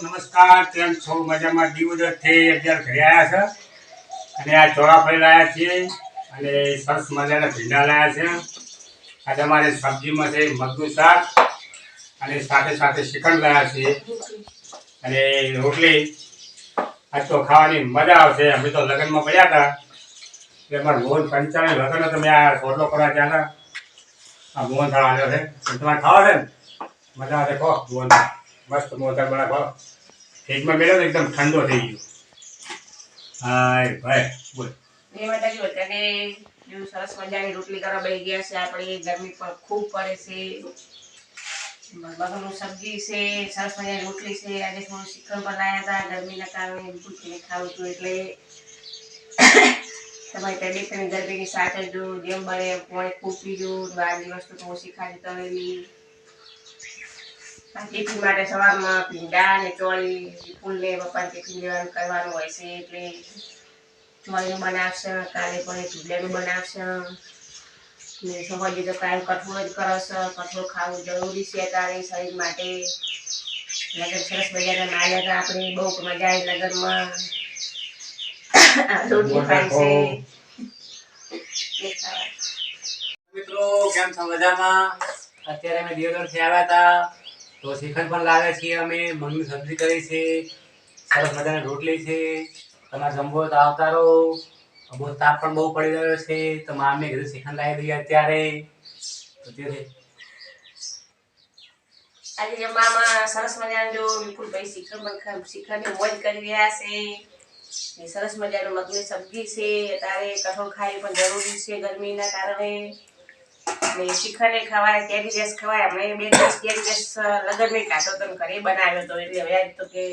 નમસ્કાર, કેમ છો? મજામાં? દિવસથી અત્યારે ઘરે આવ્યા છે અને આ ચોળાફળી લાવ્યા છીએ અને સરસ મજાના ભીંડા લાવ્યા છે. આજે અમારે સબ્જીમાં છે મગનું શાક અને સાથે સાથે શ્રીખંડ લાવ્યા છીએ અને રોટલી. આજ તો ખાવાની મજા આવશે. અમે તો લગ્નમાં પડ્યા હતા એટલે અમારે મોહન પંચાણી લગ્ન તમે આ રોટલો કરવા ગયા હતા. આ મોહન થાળ આવ્યો છે. તમારે ખાવા છે ને મજા આવે કહો. મોહન મસ્ત મોહનથાળ બનાવો. ફ્રીજમાં મેળવ્યો તો એકદમ ઠંડો થઈ ગયો. હાય ભાઈ બોલ. સરસ મજાની રોટલી કરવા બેસી ગયા છે. આપણે ગરમી પર ખૂબ પડે છે. બગલનું સબ્જી છે, સરસ મજાની રોટલી છે. આજે થોડું શ્રીખંડ બનાવ્યા હતા ગરમીના કારણે ભૂખીને ખાવું હતું એટલે તમારી તબિયતની ગરમીની સાથે જો જેમ બને પાણી ખૂબ પીજો. બહારની વસ્તુ તો ઓછી ખાધી તળેલી. ટિફિન માટે સવારમાં ભીંડા અને ચોળી ફૂલને પપ્પાને ટિફિન લેવાનું કરવાનું હોય છે એટલે ચોળીનું બનાવશે. કાલે પણ ભીંડાનું બનાવશે ને સવારે તો કાયમ કઠોળ જ કરશે. કઠોળ ખાવું જરૂરી છે તારે શરીર માટે. લગન સરસ મજાના માલ્યા હતા આપણે. બહુ મજા આવી લગનમાં. રોટલી ખાઈ છે. મિત્રો કેમ છો? મજામાં? અત્યારે અમે દિયોદરથી આવ્યા હતા તો શ્રીખંડ પણ લાવ્યા છીએ. અમે મગની સબ્જી કરી છે, સરસ મજાની રોટલી છે. તમારે જમવો તો આવતા રહો. બહુ તાપ પણ બહુ પડી રહ્યો છે તો મામને કીધું શ્રીખંડ લાવી દઈએ અત્યારે. તો તેથી આજે જમવામાં સરસ મજાનું જો વિપુલભાઈ શ્રીખંડની મોજ કરી રહ્યા છે. સરસ મજાનું મગની સબ્જી છે. તારે કઠોળ ખાવી પણ જરૂરી છે ગરમીના કારણે. શ્રીખંડ ખવાય, કેરી રસ ખવાય. અમે 2 દિવસ કેરી રસ લગન નહીં ખાતો તો ઘરે બનાવ્યો હતો એટલે હવે આજ તો કે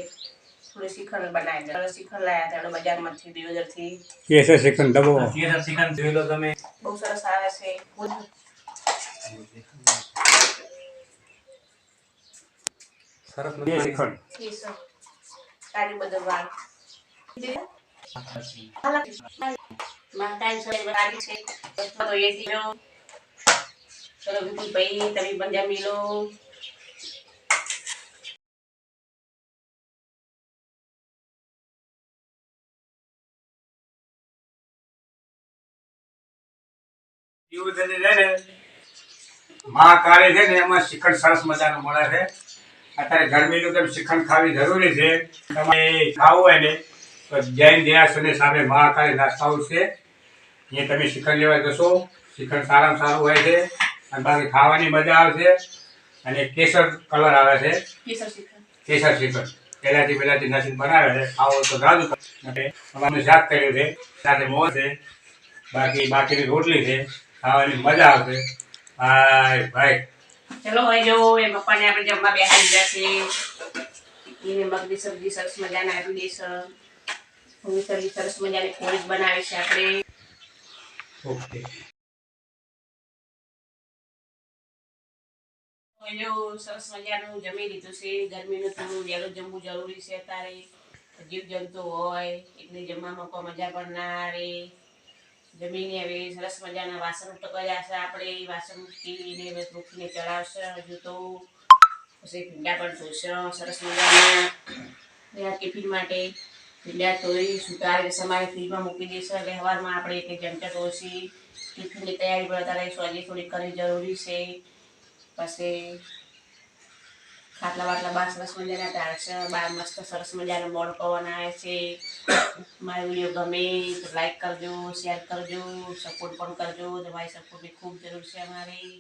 થોડું શ્રીખંડ બનાવી દે. શ્રીખંડ લાવ્યા હતા બજારમાંથી દિયોદરથી. કેસર શ્રીખંડ ડબ્બો. કેસર શ્રીખંડ જોઈ લો તમે. બહુ સરસ આવે છે. સરસ શ્રીખંડ કેસર કાજુ બદામ વાળું. ચલો વિપુલભાઈ તમે પણ જમી લો. મહાકાળી છે ને એમાં શ્રીખંડ સરસ મજાનું મળે છે. અત્યારે ગરમીનું તેમ શ્રીખંડ ખાવી જરૂરી છે. તમે ખાવું હોય ને તો જૈન દેરાસરની સામે મહાકાળી નાસ્તા હાઉસ છે. અહીંયા તમે શ્રીખંડ લેવા જશો. શ્રીખંડ સારામાં સારું હોય છે અને બાકી ખાવાની મજા આવશે. અને કેસર કલર આવે છે. કેસર શ્રીખંડ પહેલાથી નસીબ બનાવે છે. ખાવો તો રાજુ માટે અમારું શાક કર્યું છે, સાથે મોં છે, બાકીની રોટલી છે. ખાવાની મજા આવશે. હાય ભાઈ ચલો હવે જો એ પપ્પાને આપણે જમવા બેસાડી ગયા છે. એને મગની સબ્જી સરસ મજાના આપી દઈશ. સરસ મજાની ખોરી બનાવી છે આપણે. ઓકે. સરસ મજાનું જમી લીધું છે. ગરમીનું થોડું વહેલું જમવું જરૂરી છે. અત્યારે જીવજંતુ હોય એટલે જમવામાં કોઈ મજા પણ ના આવે. જમીને હવે સરસ મજાના વાસણ ટકાયા છે. આપણે વાસણ મૂકીને મૂકીને ચડાવશે. હજુ તો પછી ભીંડા પણ ધોશે સરસ મજાના ટિફિન માટે. ભીંડા ધોઈ સુધારી સમારે ફ્રીજમાં મૂકી દેશે. એટલે સવારમાં આપણે એક ચમચા ધોશી. ટિફિનની તૈયારી પણ અત્યારે સોજી થોડી કરવી જરૂરી છે. પછી ખાટલા વાટલા બહાર સરસ મજાના ઢાળશે. બહાર મસ્ત સરસ મજાનો મોડ પવન આવે છે. મારો વિડીયો ગમે તો લાઈક કરજો, શેર કરજો, સપોર્ટ પણ કરજો. તમારી સપોર્ટની ખૂબ જરૂર છે અમારી.